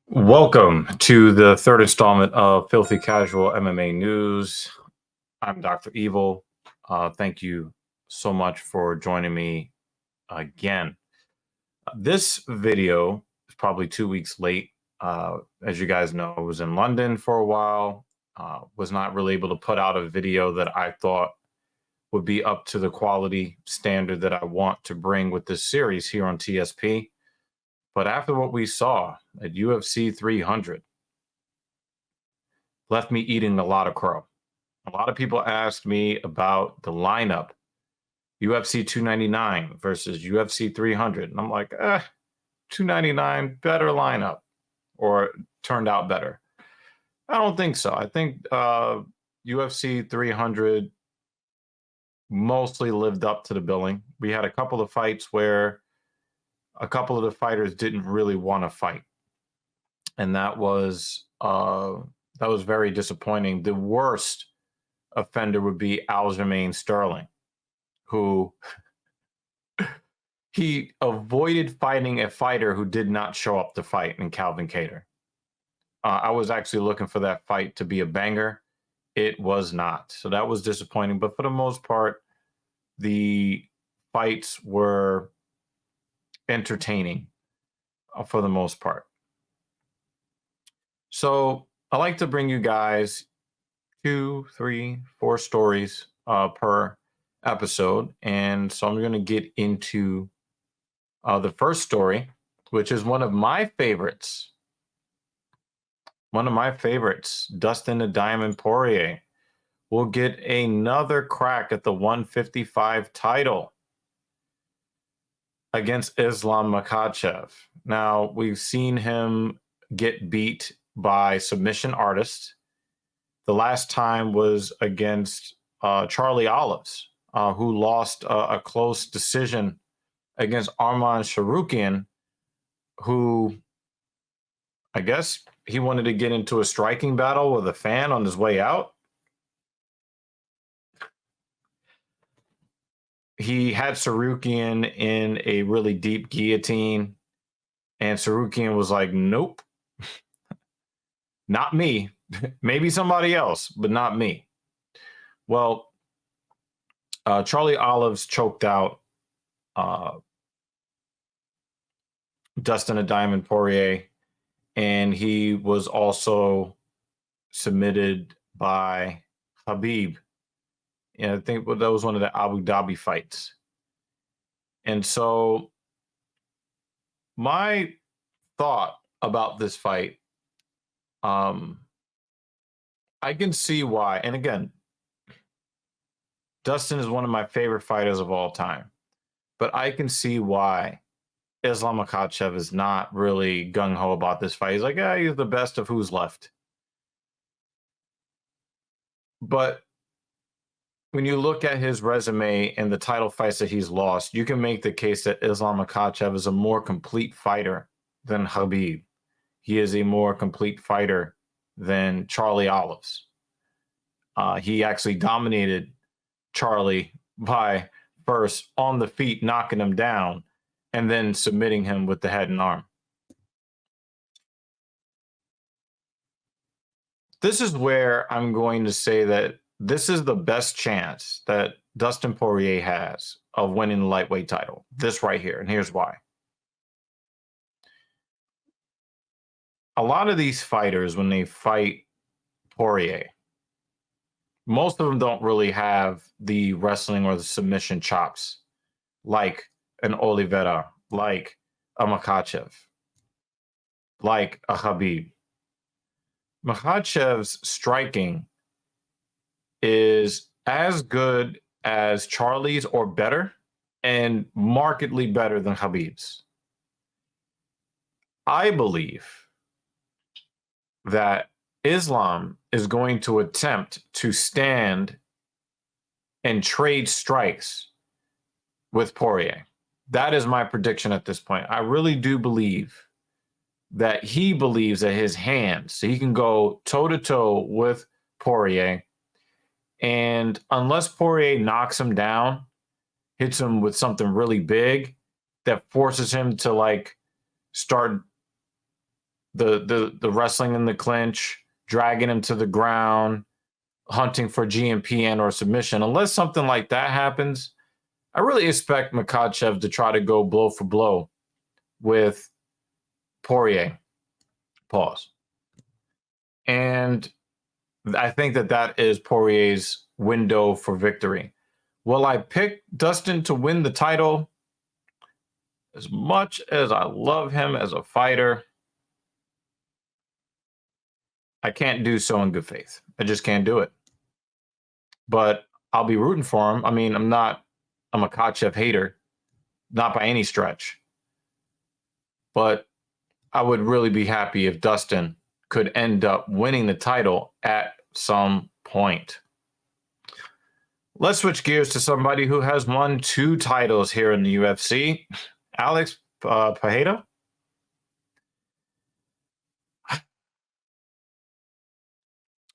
Welcome to the third installment of Filthy Casual MMA News. I'm Dr. Evil. Thank you so much for joining me again. This video is probably 2 weeks late. As you guys know, I was in London for a while. Was not really able to put out a video that I thought would be up to the quality standard that I want to bring with this series here on TSP. But after what we saw at UFC 300, left me eating a lot of crow. A lot of people asked me about the lineup, UFC 299 versus UFC 300. And I'm like, 299, better lineup, or turned out better. I don't think so. I think UFC 300 mostly lived up to the billing. We had a couple of fights where a couple of the fighters didn't really want to fight. And that was very disappointing. The worst offender would be Aljamain Sterling, who he avoided fighting a fighter who did not show up to fight in Calvin Kattar. I was actually looking for that fight to be a banger. It was not. So that was disappointing. But for the most part, the fights were entertaining for the most part. So I like to bring you guys 2, 3, 4 stories per episode. And so I'm going to get into the first story, which is one of my favorites. Dustin the Diamond Poirier will get another crack at the 155 title against Islam Makhachev. Now, we've seen him get beat by submission artists. The last time was against Charlie Olives, who lost a close decision against Arman Sharukian, who I guess he wanted to get into a striking battle with a fan on his way out. He had Sharukian in a really deep guillotine, and Sharukian was like, nope, not me. Maybe somebody else, but not me. Well, Charlie Olives choked out Dustin a Diamond Poirier, and he was also submitted by Khabib. And I think that was one of the Abu Dhabi fights. And so my thought about this fight, I can see why. And again, Dustin is one of my favorite fighters of all time. But I can see why Islam Makhachev is not really gung-ho about this fight. He's like, he's the best of who's left. But when you look at his resume and the title fights that he's lost, you can make the case that Islam Makhachev is a more complete fighter than Khabib. He is a more complete fighter than Charlie Olives. He actually dominated Charlie by first on the feet, knocking him down, and then submitting him with the head and arm. This is where I'm going to say that this is the best chance that Dustin Poirier has of winning the lightweight title. This right here, and here's why. A lot of these fighters, when they fight Poirier, most of them don't really have the wrestling or the submission chops like an Oliveira, like a Makhachev, like a Khabib. Makhachev's striking is as good as Charlie's or better, and markedly better than Khabib's. I believe that Islam is going to attempt to stand and trade strikes with Poirier. That is my prediction at this point. I really do believe that he believes that his hands, so he can go toe-to-toe with Poirier. And unless Poirier knocks him down, hits him with something really big that forces him to start the wrestling in the clinch, dragging him to the ground, hunting for GMP and or submission. Unless something like that happens, I really expect Makhachev to try to go blow for blow with Poirier. Pause. And I think that is Poirier's window for victory. Will I pick Dustin to win the title? As much as I love him as a fighter, I can't do so in good faith. I just can't do it. But I'll be rooting for him. I mean, I'm not a Makhachev hater, not by any stretch. But I would really be happy if Dustin could end up winning the title at some point. Let's switch gears to somebody who has won 2 titles here in the UFC, Alex Pereira.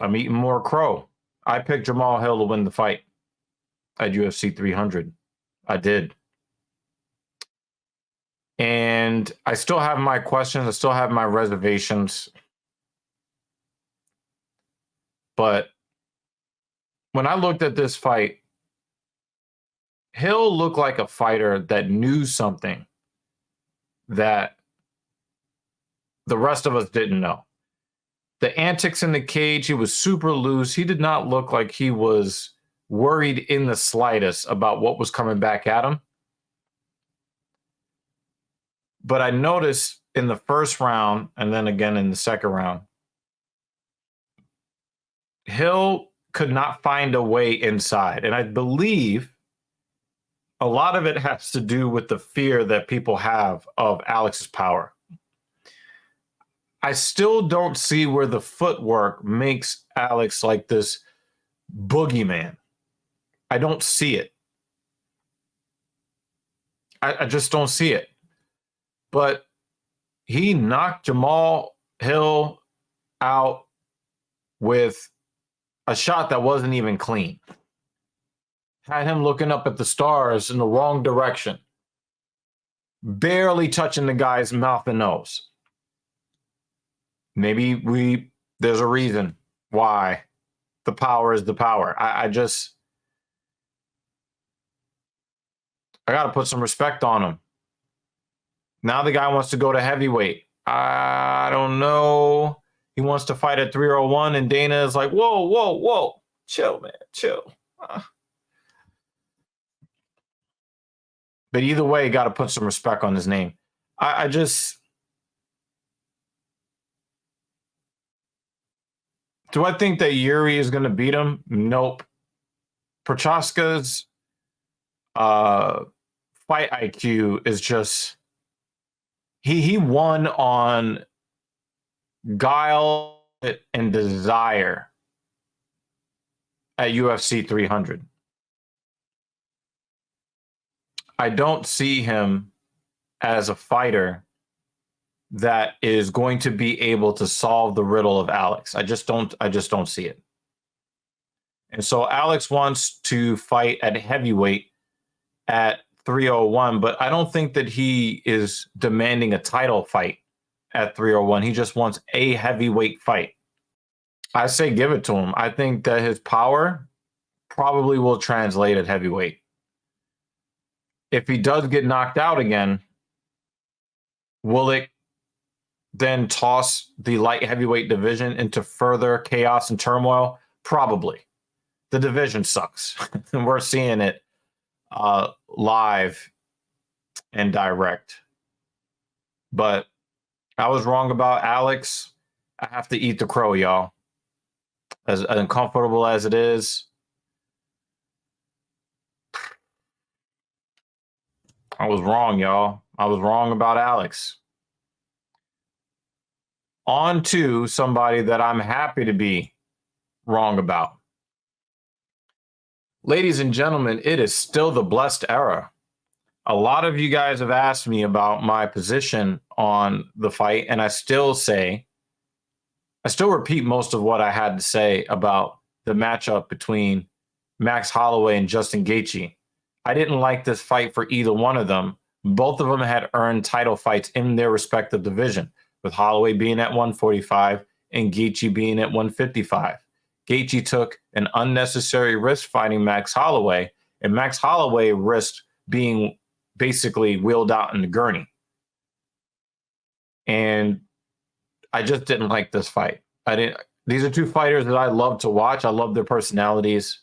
I'm eating more crow. I picked Jamal Hill to win the fight at UFC 300. I did. And I still have my questions. I still have my reservations. But when I looked at this fight, Hill looked like a fighter that knew something that the rest of us didn't know. The antics in the cage, he was super loose. He did not look like he was worried in the slightest about what was coming back at him. But I noticed in the first round and then again in the second round, Hill could not find a way inside. And I believe a lot of it has to do with the fear that people have of Alex's power. I still don't see where the footwork makes Alex like this boogeyman. I don't see it. I just don't see it. But he knocked Jamal Hill out with a shot that wasn't even clean. Had him looking up at the stars in the wrong direction. Barely touching the guy's mouth and nose. Maybe there's a reason why the power is the power. I got to put some respect on him. Now the guy wants to go to heavyweight. I don't know. He wants to fight at 301, and Dana is like, whoa. Chill, man, chill. But either way, got to put some respect on his name. I just... Do I think that Yuri is going to beat him? Nope. Prochaska's fight IQ is just... He won on guile and desire at UFC 300. I don't see him as a fighter that is going to be able to solve the riddle of Alex. I just don't see it. And so Alex wants to fight at heavyweight at 301, but I don't think that he is demanding a title fight at 301. He just wants a heavyweight fight. I say give it to him. I think that his power probably will translate at heavyweight. If he does get knocked out again, will it then toss the light heavyweight division into further chaos and turmoil? Probably. The division sucks. And we're seeing it live and direct. But I was wrong about Alex. I have to eat the crow, y'all. As uncomfortable as it is, I was wrong, y'all. I was wrong about Alex. On to somebody that I'm happy to be wrong about. Ladies and gentlemen, it is still the blessed era. A lot of you guys have asked me about my position on the fight, and I still repeat most of what I had to say about the matchup between Max Holloway and Justin Gaethje. I didn't like this fight for either one of them. Both of them had earned title fights in their respective division. with Holloway being at 145 and Gaethje being at 155. Gaethje took an unnecessary risk fighting Max Holloway, and Max Holloway risked being basically wheeled out in the gurney. And I just didn't like this fight. These are two fighters that I love to watch. I love their personalities.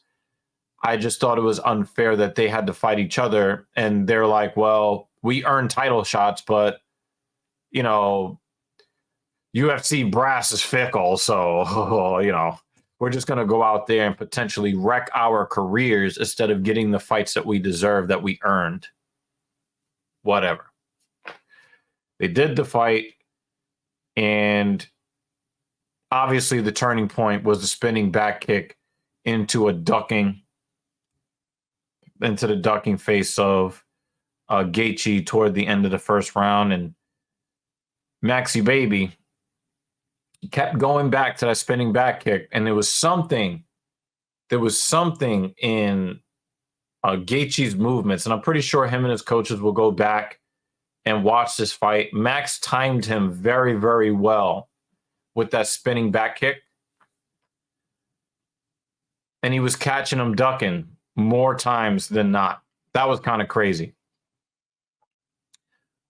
I just thought it was unfair that they had to fight each other. And they're like, well, we earned title shots, but, you know, UFC brass is fickle. So, you know, we're just going to go out there and potentially wreck our careers instead of getting the fights that we deserve, that we earned. Whatever. They did the fight. And obviously the turning point was the spinning back kick into the ducking face of Gaethje toward the end of the first round. And Maxie Baby kept going back to that spinning back kick. And there was something in Gaethje's movements. And I'm pretty sure him and his coaches will go back and watch this fight. Max timed him very, very well with that spinning back kick. And he was catching him ducking more times than not. That was kind of crazy.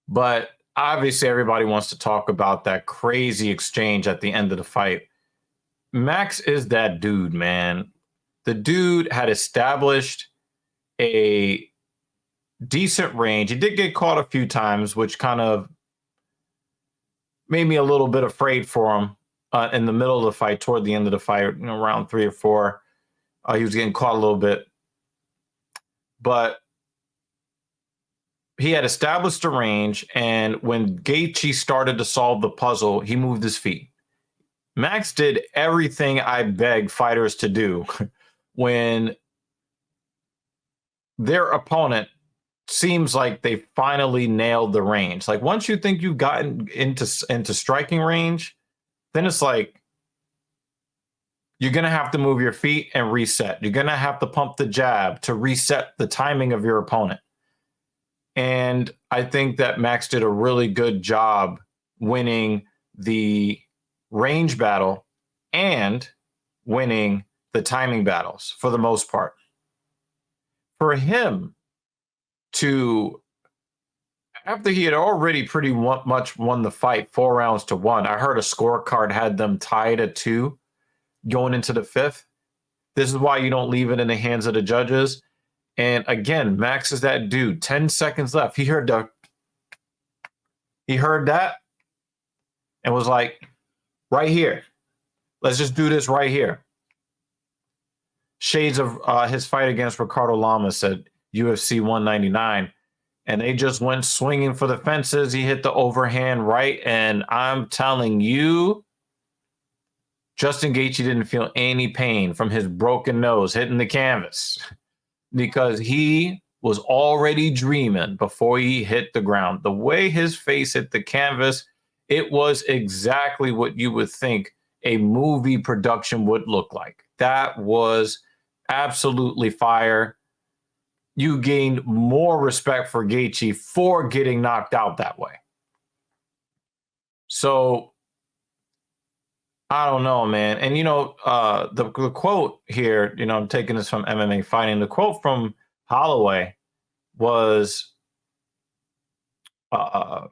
But obviously everybody wants to talk about that crazy exchange at the end of the fight. Max is that dude, man. The dude had established a decent range. He did get caught a few times, which kind of made me a little bit afraid for him in the middle of the fight, toward the end of the fight, you know, round 3 or 4. He was getting caught a little bit. But he had established a range, and when Gaethje started to solve the puzzle, he moved his feet. Max did everything I beg fighters to do when their opponent seems like they finally nailed the range. Like once you think you've gotten into striking range, then it's like you're going to have to move your feet and reset. You're going to have to pump the jab to reset the timing of your opponent. And I think that Max did a really good job winning the range battle and winning the timing battles for the most part. For him to, after he had already pretty much won the fight 4 rounds to 1, I heard a scorecard had them tied at 2 going into the 5th. This is why you don't leave it in the hands of the judges. And again, Max is that dude. 10 seconds left. He heard that and was like, right here. Let's just do this right here. Shades of his fight against Ricardo Lamas at UFC 199. And they just went swinging for the fences. He hit the overhand right. And I'm telling you, Justin Gaethje didn't feel any pain from his broken nose hitting the canvas because he was already dreaming before he hit the ground. The way his face hit the canvas, it was exactly what you would think a movie production would look like. That was absolutely fire. You gained more respect for Gaethje for getting knocked out that way. So I don't know, man. And, you know, the quote here, you know, I'm taking this from MMA Fighting. The quote from Holloway was, it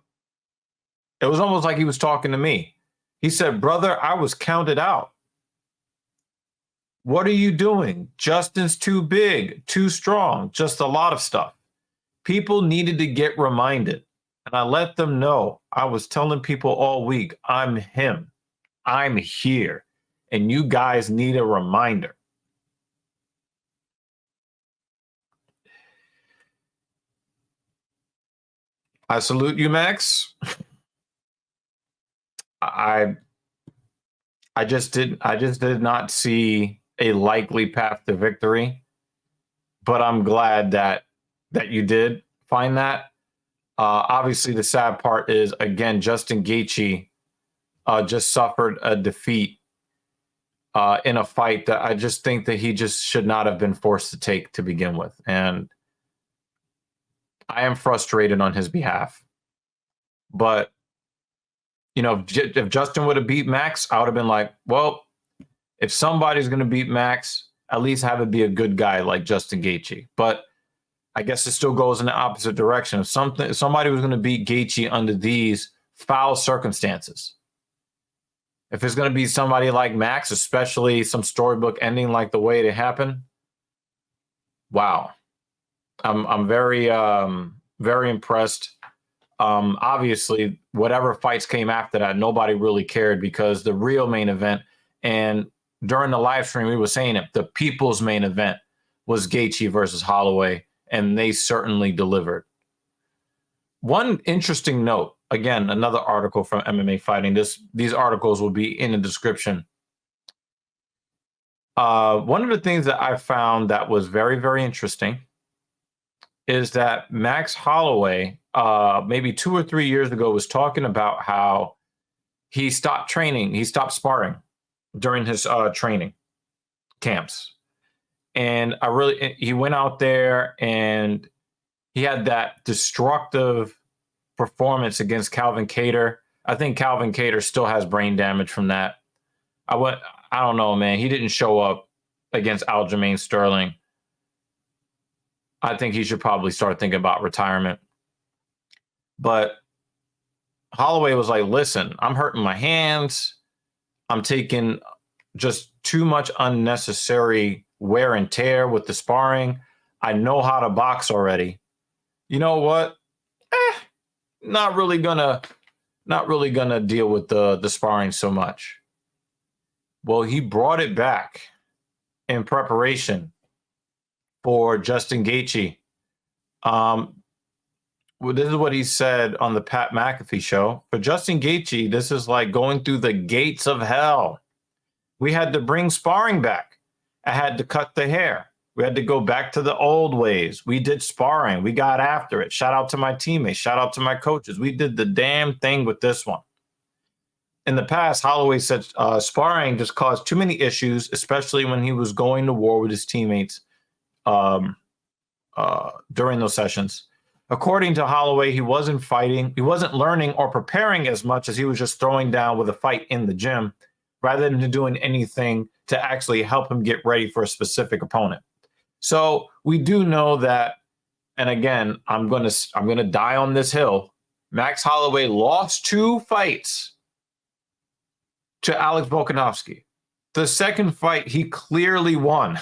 was almost like he was talking to me. He said, brother, I was counted out. What are you doing? Justin's too big, too strong, just a lot of stuff. People needed to get reminded. And I let them know. I was telling people all week, I'm him. I'm here, and you guys need a reminder. I salute you, Max. I just did not see a likely path to victory, but I'm glad that you did find that. Obviously, the sad part is, again, Justin Gaethje just suffered a defeat in a fight that I just think that he just should not have been forced to take to begin with. And I am frustrated on his behalf. But You know, if Justin would have beat Max, I would have been like, well, if somebody's going to beat Max, at least have it be a good guy like Justin Gaethje. But I guess it still goes in the opposite direction. If somebody was going to beat Gaethje under these foul circumstances, if it's going to be somebody like Max, especially some storybook ending like the way it happened, wow, I'm very very impressed. Obviously, whatever fights came after that, nobody really cared because the real main event, and during the live stream, we were saying it, the people's main event was Gaethje versus Holloway, and they certainly delivered. One interesting note, again, another article from MMA Fighting. These articles will be in the description. One of the things that I found that was very, very interesting is that Max Holloway, maybe 2 or 3 years ago, was talking about how he stopped training, he stopped sparring during his training camps. And he went out there and he had that destructive performance against Calvin Kattar. I think Calvin Kattar still has brain damage from that. I don't know, man. He didn't show up against Aljamain Sterling. I think he should probably start thinking about retirement. But Holloway was like, listen, I'm hurting my hands. I'm taking just too much unnecessary wear and tear with the sparring. I know how to box already. You know what? Not really gonna deal with the sparring so much. Well, he brought it back in preparation for Justin Gaethje. Well, this is what he said on the Pat McAfee show. For Justin Gaethje, this is like going through the gates of hell. We had to bring sparring back. I had to cut the hair. We had to go back to the old ways. We did sparring. We got after it. Shout out to my teammates. Shout out to my coaches. We did the damn thing with this one. In the past, Holloway said sparring just caused too many issues, especially when he was going to war with his teammates during those sessions. According to Holloway, he wasn't fighting. He wasn't learning or preparing as much as he was just throwing down with a fight in the gym rather than doing anything to actually help him get ready for a specific opponent. So we do know that, and again, I'm gonna die on this hill. Max Holloway lost 2 fights to Alex Volkanovski. The second fight, he clearly won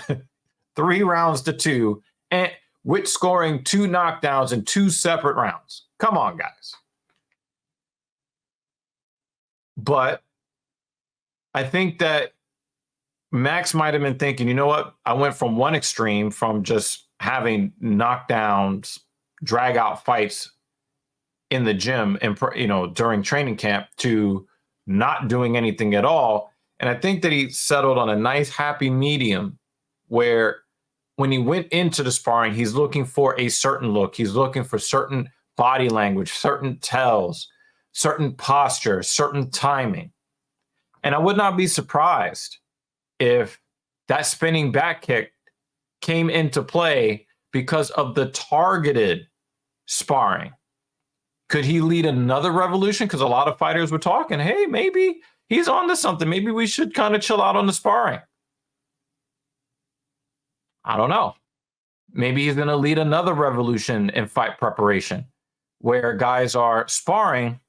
3 rounds to 2, and with scoring 2 knockdowns in 2 separate rounds. Come on, guys. But I think that Max might have been thinking, you know what? I went from one extreme, from just having knockdowns, drag out fights in the gym and, during training camp, to not doing anything at all. And I think that he settled on a nice, happy medium where when he went into the sparring, he's looking for a certain look. He's looking for certain body language, certain tells, certain posture, certain timing. And I would not be surprised if that spinning back kick came into play because of the targeted sparring. Could he lead another revolution? Because a lot of fighters were talking, hey, maybe he's on to something. Maybe we should kind of chill out on the sparring. I don't know. Maybe he's going to lead another revolution in fight preparation where guys are sparring,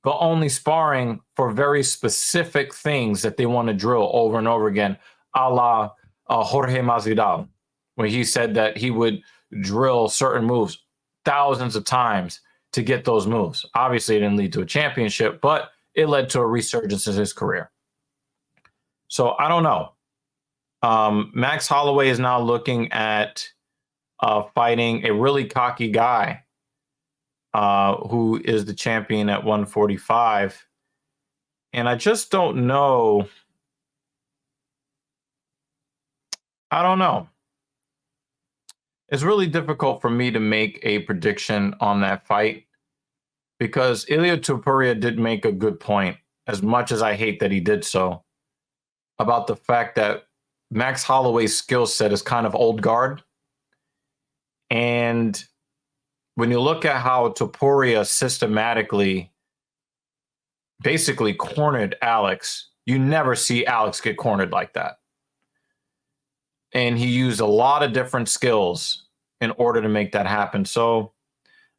but only sparring for very specific things that they want to drill over and over again, a la Jorge Masvidal, when he said that he would drill certain moves thousands of times to get those moves. Obviously, it didn't lead to a championship, but it led to a resurgence in his career. So I don't know. Max Holloway is now looking at fighting a really cocky guy who is the champion at 145. And I just don't know. I don't know. It's really difficult for me to make a prediction on that fight because Ilia Topuria did make a good point, as much as I hate that he did so, about the fact that Max Holloway's skill set is kind of old guard. And when you look at how Topuria systematically basically cornered Alex. You never see Alex get cornered like that. And he used a lot of different skills in order to make that happen. So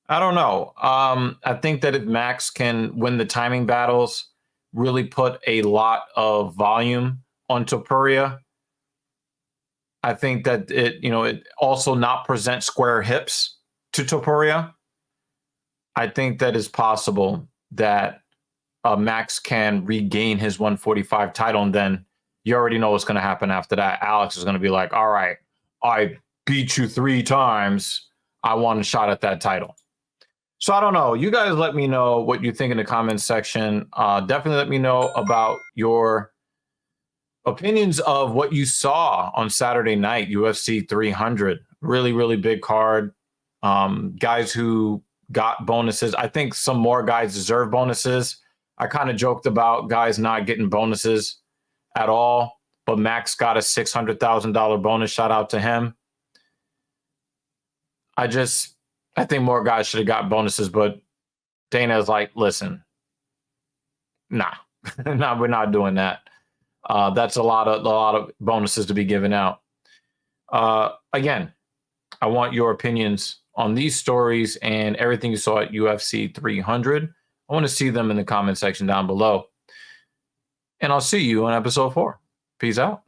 I don't know. I think that if Max can win the timing battles, really put a lot of volume on Topuria, I think that it also not present square hips to Topuria. I think that it's possible that Max can regain his 145 title, and then you already know what's going to happen after that. Alex is going to be like, all right, I beat you 3 times. I want a shot at that title. So I don't know. You guys let me know what you think in the comments section. Definitely let me know about your opinions of what you saw on Saturday night, UFC 300. Really, really big card. Guys who got bonuses. I think some more guys deserve bonuses. I kind of joked about guys not getting bonuses at all, but Max got a $600,000 bonus. Shout out to him. I think more guys should have got bonuses, but Dana is like, listen, nah, nah, we're not doing that. That's a lot of bonuses to be given out. Again, I want your opinions on these stories and everything you saw at UFC 300. I want to see them in the comment section down below. And I'll see you on episode 4. Peace out.